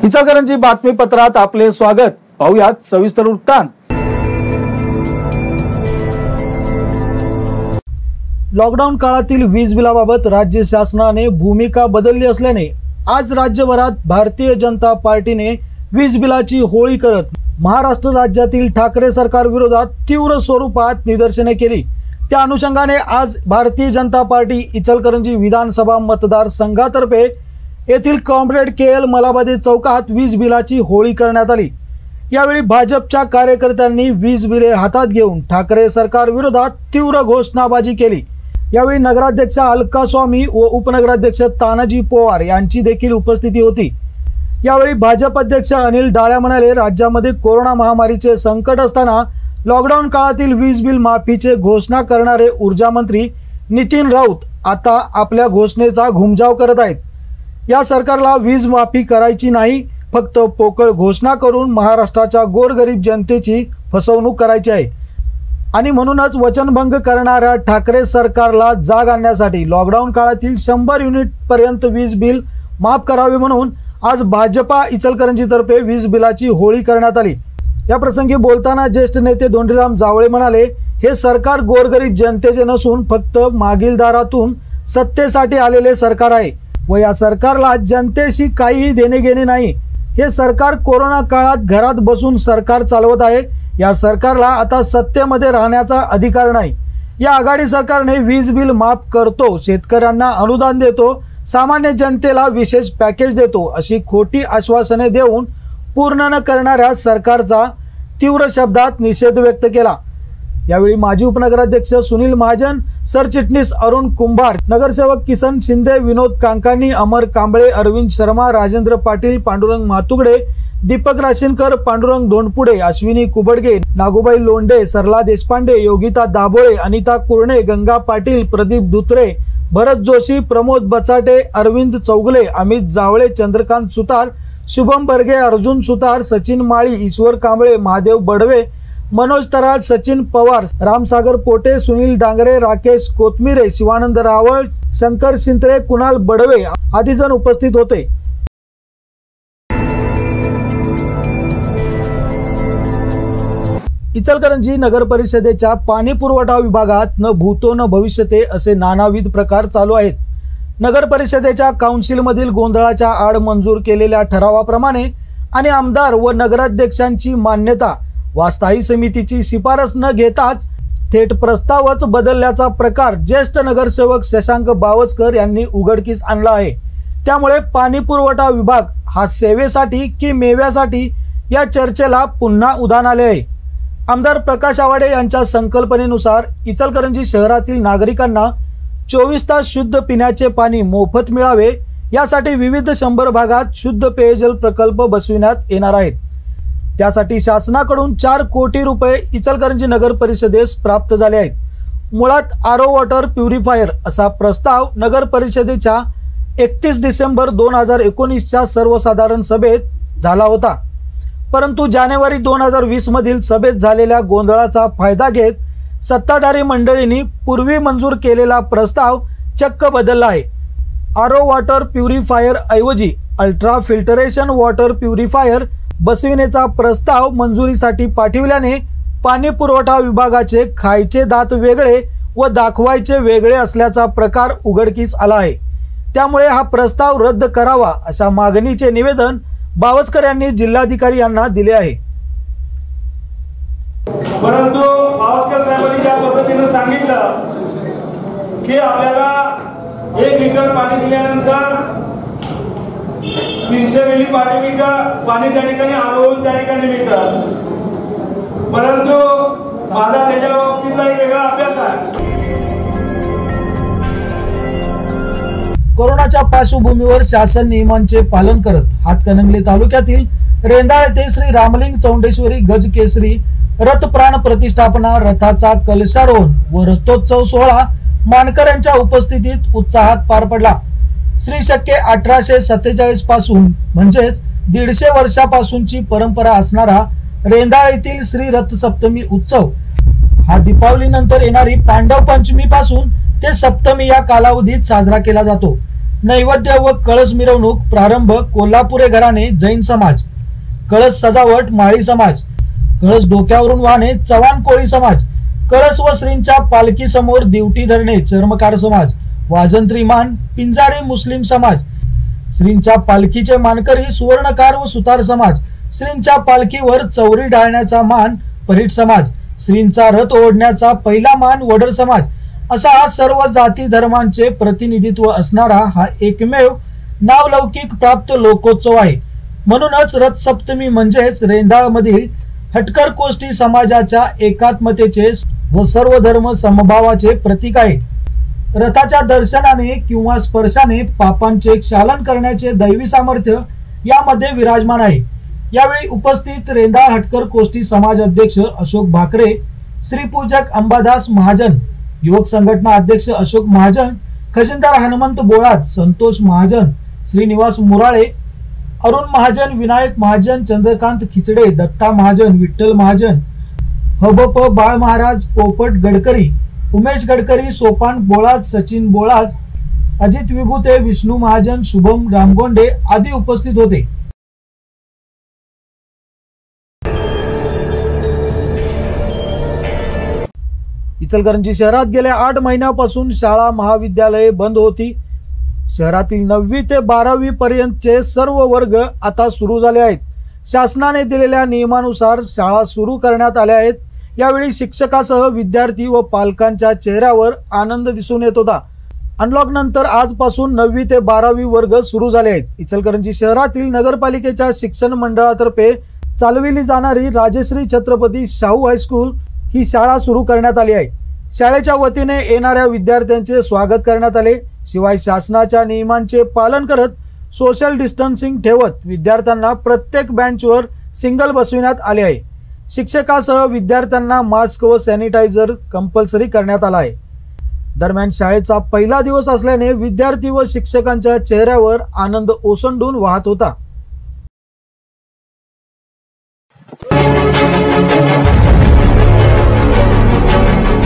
इचलकरंजी बातमीपत्रात आपले स्वागत। पाहूयात सविस्तर वृत्तांत। लॉकडाऊन काळातील वीज बिलाबाबत राज्य शासनाने भूमिका बदलली असल्याने आज राज्यभरात भारतीय जनता पार्टीने वीज बिलाची होळी करत महाराष्ट्र राज्यातील ठाकरे सरकार विरोधात तीव्र स्वरूपात निदर्शने केली। त्या अनुषंगाने आज भारतीय जनता पार्टी इचलकरंजी विधानसभा मतदारसंघातर्फे येथील कॉम्रेड KL मलाबादे चौकात वीज बिलाची होळी करण्यात आली। यावेळी भाजपच्या कार्यकर्त्यांनी वीज बिले हातात घेऊन ठाकरे सरकार विरोधात तीव्र घोषणाबाजी केली। यावेळी नगराध्यक्ष अलका स्वामी व उपनगराध्यक्ष तानाजी पवार यांची देखील उपस्थिती होती। यावेळी भाजप अध्यक्ष अनिल डाळ्या म्हणाले, राज्यामध्ये कोरोना महामारीचे संकट असताना लॉकडाऊन काळातील वीज बिल माफीचे घोषणा करणारे ऊर्जा मंत्री नितीन राऊत आता आपल्या घोषणेचा घुमजाव करत आहेत। या सरकारला वीज माफी करायची नाही, फक्त पोकळ घोषणा करून महाराष्ट्राच्या गोरगरीब जनतेची फसवणूक करायची आहे आणि म्हणूनच वचनभंग करणाऱ्या ठाकरे सरकारला जाग आणण्यासाठी लॉकडाऊन काळातील 100 युनिट पर्यंत वीज बिल माफ करावे म्हणून आज भाजपा इचलकरंजीतर्फे वीज बिलाची होळी करण्यात आली। या प्रसंगी बोलताना ज्येष्ठ नेते दोंडीराम जावळे म्हणाले, हे सरकार गोरगरीब जनतेचे नसून फक्त मागील दारातून सत्तेसाठी आलेले सरकार आहे व या सरकारला जनतेशी काहीही देणे घेणे नाही। हे सरकार कोरोना काळात घरात बसून सरकार चालवत आहे। या सरकारला आता सत्तेमध्ये राहण्याचा अधिकार नाही। या आघाडी सरकारने वीज बिल माफ करतो, शेतकऱ्यांना अनुदान देतो, सामान्य जनतेला विशेष पॅकेज देतो अशी खोटी आश्वासने देऊन पूर्ण न करणाऱ्या सरकारचा तीव्र शब्दात निषेध व्यक्त केला। यावेळी माजी उपनगराध्यक्ष सुनील महाजन, सरचिटणीस अरुण कुंभार, नगरसेवक किसन शिंदे, विनोद कांकानी, अमर कांबळे, अरविंद शर्मा, राजेंद्र पाटील, पांडुरंग मातुगडे, दीपक राशीनकर, पांडुरंग दोंडपुडे, अश्विनी कुबडगे, नागोबाई लोंढे, सरला देशपांडे, योगिता दाभोळे, अनिता कुरणे, गंगा पाटील, प्रदीप दुत्रे, भरत जोशी, प्रमोद बचाटे, अरविंद चौगले, अमित जावळे, चंद्रकांत सुतार, शुभम बर्गे, अर्जुन सुतार, सचिन माळी, ईश्वर कांबळे, महादेव बडवे, मनोज तराळ, सचिन पवार, रामसागर पोटे, सुनील डांगरे, राकेश कोथमिरे, शिवानंद रावळ, शंकर शिंत्रे, कुणाल बडवे आदी जण उपस्थित होते। इचलकरंजी नगर परिषदेच्या पाणी पुरवठा विभागात न भूतो न भविष्यते असे नानाविध प्रकार चालू आहेत। नगर परिषदेच्या काउन्सिल मधील गोंधळाच्या आड मंजूर केलेल्या ठरावाप्रमाणे आणि आमदार व नगराध्यक्षांची मान्यता व स्थायी समितीची शिफारस न घेताच थेट प्रस्तावच बदलल्याचा प्रकार ज्येष्ठ नगरसेवक शशांक बावचकर यांनी उघडकीस आणला आहे। त्यामुळे पाणी पुरवठा विभाग हा सेवेसाठी की मेव्यासाठी या चर्चेला पुन्हा उधाण आले आहे। आमदार प्रकाश आवाडे यांच्या संकल्पनेनुसार इचलकरंजी शहरातील नागरिकांना 24 तास शुद्ध पिण्याचे पाणी मोफत मिळावे यासाठी विविध 100 भागात शुद्ध पेयजल प्रकल्प बसविण्यात येणार आहेत। त्यासाठी शासनाकडून 4 कोटी रुपये इचलकरंजी नगर परिषदेस प्राप्त झाले आहेत। मुळात आरो वॉटर प्युरिफायर असा प्रस्ताव नगर परिषदेच्या 31 डिसेंबर 2019च्या सर्वसाधारण सभेत झाला होता, परंतु जानेवारी 2020 मधील सभेत झालेल्या गोंधळाचा फायदा घेत सत्ताधारी मंडळींनी पूर्वी मंजूर केलेला प्रस्ताव चक्क बदलला आहे। आरो वॉटर प्युरिफायर ऐवजी अल्ट्रा फिल्टरेशन वॉटर प्युरिफायर बसविण्याचा प्रस्ताव मंजुरीसाठी पाठविल्याने पाणी पुरवठा विभागाचे खायचे दात वेगळे व दाखवायचे वेगळे असल्याचा प्रकार उघडकीस आला आहे। त्यामुळे हा प्रस्ताव रद्द करावा अशा मागणीचे निवेदन बावचकर यांनी जिल्हाधिकारी यांना दिले आहे। परंतु बावचकर साहेबांनी ज्या पद्धतीने सांगितलं की आपल्याला 1 लिटर पाणी दिल्यानंतर 300 मिली पाणी त्या ठिकाणी आरोग्य त्या ठिकाणी मिळतं, परंतु माझा त्याच्या बाबतीतला एक वेगळा अभ्यास आहे। कोरोनाच्या पार्श्वभूमीवर शासन नियमांचे पालन करत हातकणंगले तालुक्यातील रेंदाळ येथे श्री रामलिंग चौंडेश्वरी गजकेसरी रथ प्राण प्रतिष्ठापना रथाचा कलशारोहण व रथोत्सव सोहळा मानकऱ्यांच्या उपस्थितीत उत्साहात पार पडला। श्री शके 1847 पासून म्हणजेच 150 वर्षापासूनची परंपरा असणारा रेंदाळ येथील श्री रथ सप्तमी उत्सव हा दीपावली नंतर येणारी पांडव पंचमी पासून ते सप्तमी या कालावधीत साजरा केला जातो। नैवेद्य व कळस मिरवणूक प्रारंभ कोल्हापुरे घराणे जैन समाज, कळस सजावट माळी समाज, कळस डोक्यावरून वाहने चव्हाण कोळी समाज, कळस व श्रींच्या पालखी समोर दिवटी धरणे चर्मकार समाज, वाजंत्री मान पिंजारी मुस्लिम समाज, श्रींच्या पालखीचे मानकरी सुवर्णकार व सुतार समाज, श्रींच्या पालखीवर चौरी डाळण्याचा मान परीट समाज, श्रींचा रथ ओढण्याचा पहिला मान वडर समाज, असा हा सर्व जाती धर्मांचे प्रतिनिधित्व असणारा हा एकमेव नावलौकिक प्राप्त लोकोत्सव आहे. म्हणूनच रथ सप्तमी म्हणजेच रेंदाळमधील हटकर कोष्टी समाजाच्या एकात्मतेचे व सर्व धर्म समभावाचे प्रतीक आहे. रथाच्या दर्शनाने किंवा स्पर्शाने पापांचे क्षालन करण्याचे दैवी सामर्थ्य यामध्ये विराजमान आहे. यावेळी उपस्थित रेंदाळ हटकर कोष्टी समाज अध्यक्ष अशोक भाकरे, श्रीपूजक अंबादास महाजन, युवक संघटना अध्यक्ष अशोक महाजन, खजिनदार हनुमंत बोळात, संतोष महाजन, श्रीनिवास मुराळे, अरुण महाजन, विनायक महाजन, चंद्रकांत खिचडे, दत्ता महाजन, विठ्ठल महाजन, हबप बाळ महाराज, पोपट गडकरी, उमेश गडकरी, सोपान बोळात, सचिन बोळात, अजित विभूते, विष्णू महाजन, शुभम रामगोंडे आदी उपस्थित होते. इचलकरंजी शहरात गेल्या 8 महिन्यापासून शाळा महाविद्यालये बंद होती. शहरातील 9वी ते 12वी पर्यंतचे सर्व वर्ग आता सुरू झाले आहेत. शासनाने दिलेल्या नियमानुसार शाळा सुरू करण्यात आल्या आहेत. यावेळी शिक्षकासह विद्यार्थी व पालकांच्या चेहऱ्यावर आनंद दिसून येत होता. अनलॉक नंतर आजपासून 9वी ते 12वी वर्ग सुरू झाले आहेत. इचलकरंजी शहरातील नगरपालिकेच्या शिक्षण मंडळातर्फे चालविली जाणारी राजश्री छत्रपती शाहू हायस्कूल ही शाळा सुरू करण्यात आली आहे. शाळेच्या वतीने येणाऱ्या विद्यार्थ्यांचे स्वागत करण्यात आले. शिवाय शासनाच्या नियमांचे पालन करत सोशल डिस्टन्सिंग ठेवत विद्यार्थ्यांना प्रत्येक बेंचवर सिंगल बसविण्यात आले आहे. शिक्षकासह विद्यार्थ्यांना मास्क व सॅनिटायझर कंपल्सरी करण्यात आला आहे. दरम्यान शाळेचा पहिला दिवस असल्याने विद्यार्थी व शिक्षकांच्या चेहऱ्यावर आनंद ओसंडून वाहत होता.